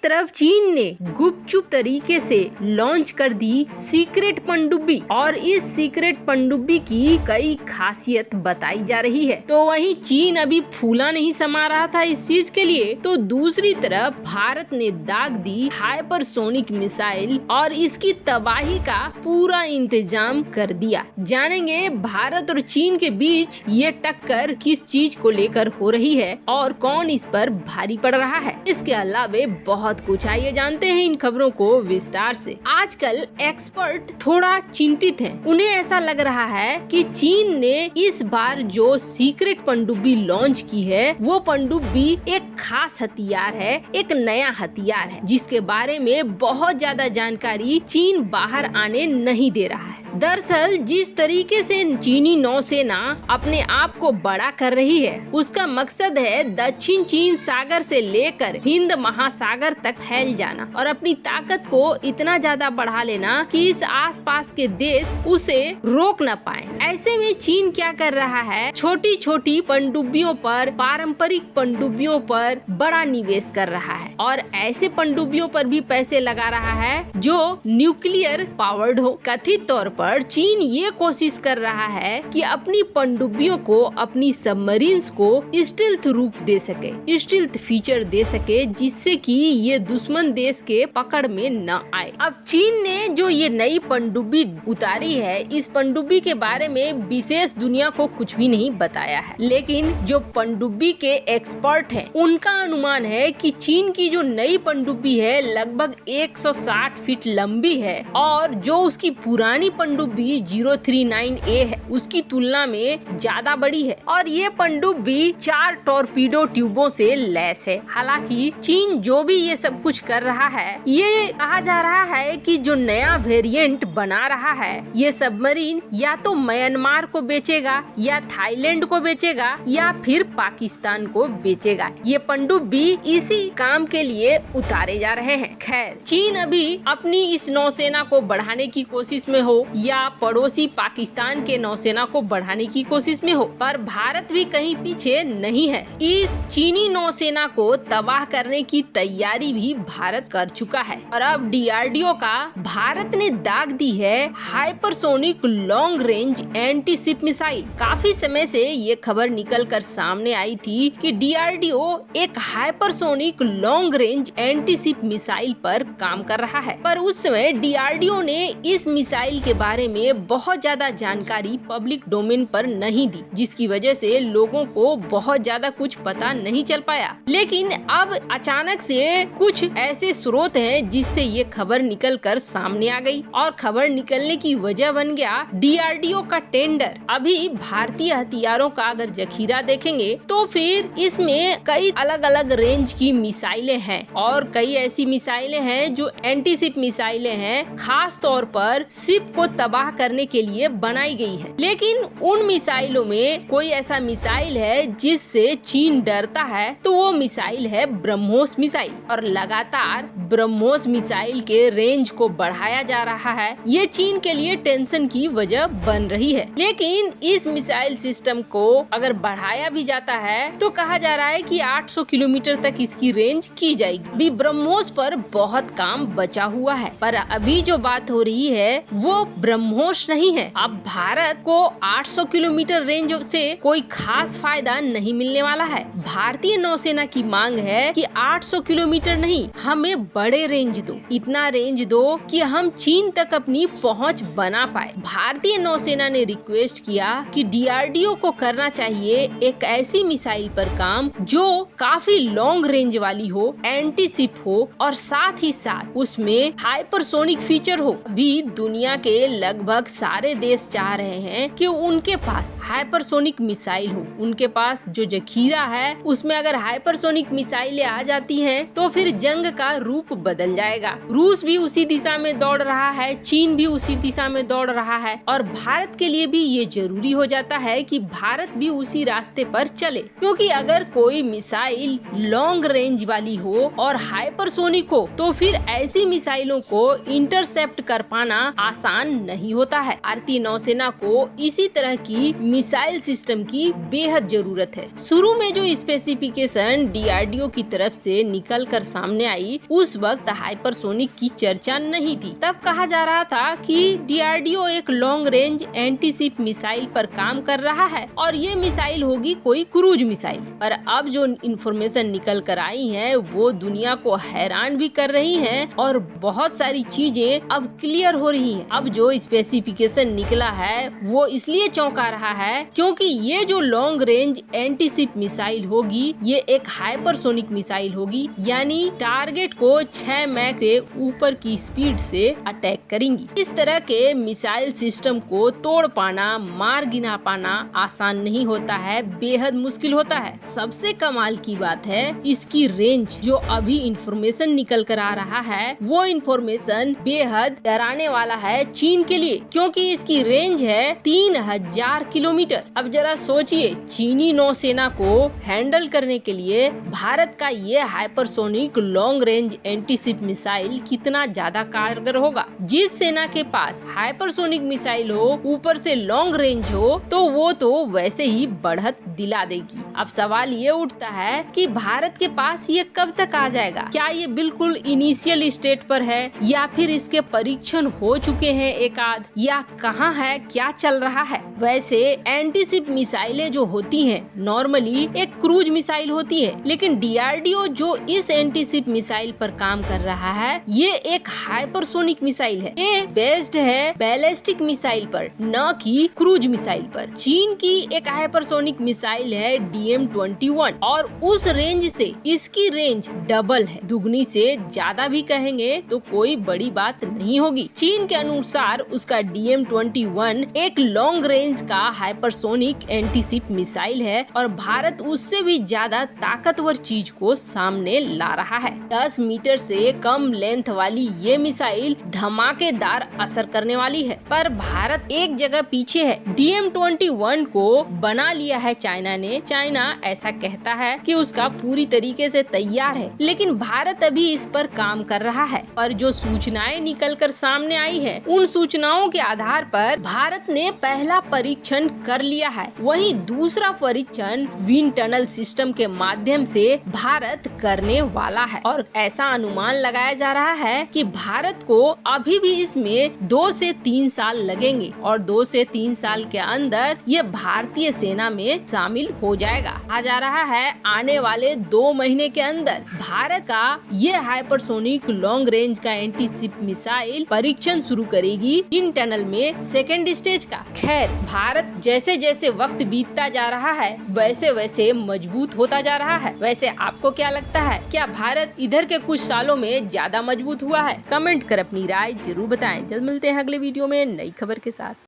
तरफ चीन ने गुपचुप तरीके से लॉन्च कर दी सीक्रेट पनडुब्बी और इस सीक्रेट पनडुब्बी की कई खासियत बताई जा रही है। तो वहीं चीन अभी फूला नहीं समा रहा था इस चीज के लिए, तो दूसरी तरफ भारत ने दाग दी हाइपरसोनिक मिसाइल और इसकी तबाही का पूरा इंतजाम कर दिया। जानेंगे भारत और चीन के बीच ये टक्कर किस चीज को लेकर हो रही है और कौन इस पर भारी पड़ रहा है। इसके अलावा बहुत कुछ, आइए जानते हैं इन खबरों को विस्तार से। आजकल एक्सपर्ट थोड़ा चिंतित हैं। उन्हें ऐसा लग रहा है कि चीन ने इस बार जो सीक्रेट पनडुब्बी लॉन्च की है वो पनडुब्बी एक खास हथियार है, एक नया हथियार है जिसके बारे में बहुत ज्यादा जानकारी चीन बाहर आने नहीं दे रहा है। दरअसल जिस तरीके से चीनी नौसेना अपने आप को बड़ा कर रही है उसका मकसद है दक्षिण चीन सागर से लेकर हिंद महासागर तक फैल जाना और अपनी ताकत को इतना ज्यादा बढ़ा लेना कि इस आसपास के देश उसे रोक न पाए। ऐसे में चीन क्या कर रहा है, छोटी छोटी पनडुब्बियों पर, पारंपरिक पनडुब्बियों पर बड़ा निवेश कर रहा है और ऐसे पनडुब्बियों पर भी पैसे लगा रहा है जो न्यूक्लियर पावर्ड हो। कथित तौर पर चीन ये कोशिश कर रहा है कि अपनी पनडुब्बियों को, अपनी सबमरीन्स को स्टील्थ रूप दे सके, स्टील्थ फीचर दे सके जिससे कि ये दुश्मन देश के पकड़ में न आए। अब चीन ने जो ये नई पनडुब्बी उतारी है, इस पनडुब्बी के बारे में विशेष दुनिया को कुछ भी नहीं बताया है, लेकिन जो पनडुब्बी के एक्सपर्ट हैं उनका अनुमान है कि चीन की जो नई पनडुब्बी है लगभग 160 फीट लंबी है और जो उसकी पुरानी पनडुब्बी 039A है उसकी तुलना में ज्यादा बड़ी है और ये पनडुब्बी 4 टॉर्पीडो ट्यूबों से लैस है। हालांकि चीन जो भी ये सब कुछ कर रहा है, ये कहा जा रहा है कि जो नया वेरिएंट बना रहा है ये सबमरीन या तो म्यांमार को बेचेगा या थाईलैंड को बेचेगा या फिर पाकिस्तान को बेचेगा। ये पनडुब्बी इसी काम के लिए उतारे जा रहे हैं। खैर, चीन अभी अपनी इस नौसेना को बढ़ाने की कोशिश में हो या पड़ोसी पाकिस्तान के नौसेना को बढ़ाने की कोशिश में हो, पर भारत भी कहीं पीछे नहीं है। इस चीनी नौसेना को तबाह करने की तैयारी भी भारत कर चुका है और अब डीआरडीओ का भारत ने दाग दी है hypersonic long range anti ship missile. काफी समय से ये खबर निकल कर सामने आई थी कि डीआरडीओ एक hypersonic long range anti ship missile पर काम कर रहा है, पर उस समय डीआरडीओ ने इस मिसाइल के बारे में बहुत ज्यादा जानकारी पब्लिक डोमेन पर नहीं दी, जिसकी वजह से लोगों को बहुत ज्यादा कुछ पता नहीं चल पाया। लेकिन अब अचानक से कुछ ऐसे स्रोत हैं जिससे ये खबर निकल कर सामने आ गई और खबर निकलने की वजह बन गया डीआरडीओ का टेंडर। अभी भारतीय हथियारों का अगर जखीरा देखेंगे तो फिर इसमें कई अलग अलग रेंज की मिसाइलें हैं और कई ऐसी मिसाइलें हैं जो एंटी शिप मिसाइलें हैं, खास तौर पर शिप को तबाह करने के लिए बनाई गई है। लेकिन उन मिसाइलों में कोई ऐसा मिसाइल है जिससे चीन डरता है तो वो मिसाइल है ब्रह्मोस मिसाइल और लगातार ब्रह्मोस मिसाइल के रेंज को बढ़ाया जा रहा है। ये चीन के लिए टेंशन की वजह बन रही है। लेकिन इस मिसाइल सिस्टम को अगर बढ़ाया भी जाता है तो कहा जा रहा है कि 800 किलोमीटर तक इसकी रेंज की जाएगी। अभी ब्रह्मोस पर बहुत काम बचा हुआ है, पर अभी जो बात हो रही है वो ब्रह्मोस नहीं है। अब भारत को 800 किलोमीटर रेंज से कोई खास फायदा नहीं मिलने वाला है। भारतीय नौसेना की मांग है कि 800 किलोमीटर नहीं, हमें बड़े रेंज दो, इतना रेंज दो कि हम चीन तक अपनी पहुंच बना पाए। भारतीय नौसेना ने रिक्वेस्ट किया कि डीआरडीओ को करना चाहिए एक ऐसी मिसाइल पर काम जो काफी लॉन्ग रेंज वाली हो, एंटी शिप हो और साथ ही साथ उसमें हाइपरसोनिक फीचर हो। अभी दुनिया के लगभग सारे देश चाह रहे हैं कि उनके पास हाइपरसोनिक मिसाइल हो। उनके पास जो जखीरा है उसमें अगर हाइपरसोनिक मिसाइलें आ जाती हैं तो फिर जंग का रूप बदल जाएगा। रूस भी उसी दिशा में दौड़ रहा है, चीन भी उसी दिशा में दौड़ रहा है और भारत के लिए भी ये जरूरी हो जाता है कि भारत भी उसी रास्ते पर चले, क्योंकि अगर कोई मिसाइल लॉन्ग रेंज वाली हो और हाइपरसोनिक हो तो फिर ऐसी मिसाइलों को इंटरसेप्ट कर पाना आसान नहीं होता है। भारतीय नौसेना को इसी तरह की मिसाइल सिस्टम की बेहद जरूरत है। शुरू में जो स्पेसिफिकेशन डीआरडीओ की तरफ से निकल कर सामने आई, उस वक्त हाइपरसोनिक की चर्चा नहीं थी। तब कहा जा रहा था कि डीआरडीओ एक long range anti ship missile पर काम कर रहा है और ये मिसाइल होगी कोई क्रूज मिसाइल। पर अब जो इन्फॉर्मेशन निकल कर आई है वो दुनिया को हैरान भी कर रही है और बहुत सारी चीजें अब क्लियर हो रही हैं। अब जो स्पेसिफिकेशन निकला है वो इसलिए चौंका रहा है क्योंकि ये जो long range anti ship missile होगी ये एक हाइपरसोनिक मिसाइल होगी, यानी टारगेट को 6 मैक से ऊपर की स्पीड से अटैक करेंगी। इस तरह के मिसाइल सिस्टम को तोड़ पाना, मार गिरा पाना आसान नहीं होता है, बेहद मुश्किल होता है। सबसे कमाल की बात है इसकी रेंज। जो अभी इंफॉर्मेशन निकल कर आ रहा है वो इंफॉर्मेशन बेहद डराने वाला है चीन के लिए, क्योंकि इसकी रेंज है 3000 किलोमीटर। अब जरा सोचिए, चीनी नौसेना को हैंडल करने के लिए भारत का ये hypersonic long range anti ship missile कितना ज्यादा कारगर होगा। जिस सेना के पास हाइपरसोनिक मिसाइल हो, ऊपर से लॉन्ग रेंज हो, तो वो तो वैसे ही बढ़त दिला देगी। अब सवाल ये उठता है कि भारत के पास ये कब तक आ जाएगा? क्या ये बिल्कुल इनिशियल स्टेट पर है या फिर इसके परीक्षण हो चुके हैं एक आध, या कहाँ है, क्या चल रहा है? वैसे एंटी शिप मिसाइलें जो होती हैं नॉर्मली एक क्रूज मिसाइल होती है, लेकिन डीआरडीओ जो इस एंटी शिप मिसाइल पर काम कर रहा है ये एक हाइपरसोनिक मिसाइल है। ये बेस्ड है बैलिस्टिक मिसाइल पर, न कि क्रूज मिसाइल पर। चीन की एक हाइपरसोनिक मिसाइल है DM-21 और उस रेंज से इसकी रेंज डबल है, दुगनी से ज्यादा भी कहेंगे तो कोई बड़ी बात नहीं होगी। चीन के अनुसार उसका DM-21 एक लॉन्ग रेंज का हाइपरसोनिक एंटी शिप मिसाइल है और भारत उससे भी ज्यादा ताकतवर चीज को सामने ला रहा है। 10 मीटर से कम लेंथ वाली ये मिसाइल धमाकेदार असर करने वाली है, पर भारत एक जगह पीछे है। DM-21 को बना लिया है चाइना ने। चाइना ऐसा कहता है कि उसका पूरी तरीके से तैयार है, लेकिन भारत अभी इस पर काम कर रहा है। और जो सूचनाएं निकल कर सामने आई है, उन सूचनाओं के आधार पर भारत ने पहला परीक्षण कर लिया है। वहीं दूसरा परीक्षण विंड टनल सिस्टम के माध्यम से भारत करने वाला है और ऐसा अनुमान लगाया जा रहा है कि भारत को अभी भी इसमें 2 से 3 साल लगेंगे और 2 से 3 साल के अंदर ये भारतीय सेना में शामिल हो जाएगा। कहा जा रहा है आने वाले 2 महीने के अंदर भारत का ये हाइपरसोनिक लॉन्ग रेंज का एंटी शिप मिसाइल परीक्षण शुरू करेगी विंड टनल में सेकेंड स्टेज का। खैर, भारत जैसे जैसे वक्त बीतता जा रहा है वैसे वैसे मजबूत होता जा रहा है। वैसे आपको क्या लगता है, क्या भारत इधर के कुछ सालों में ज्यादा मजबूत हुआ है? कमेंट कर अपनी राय जरूर बताएं। जल्द मिलते हैं अगले वीडियो में नई खबर के साथ।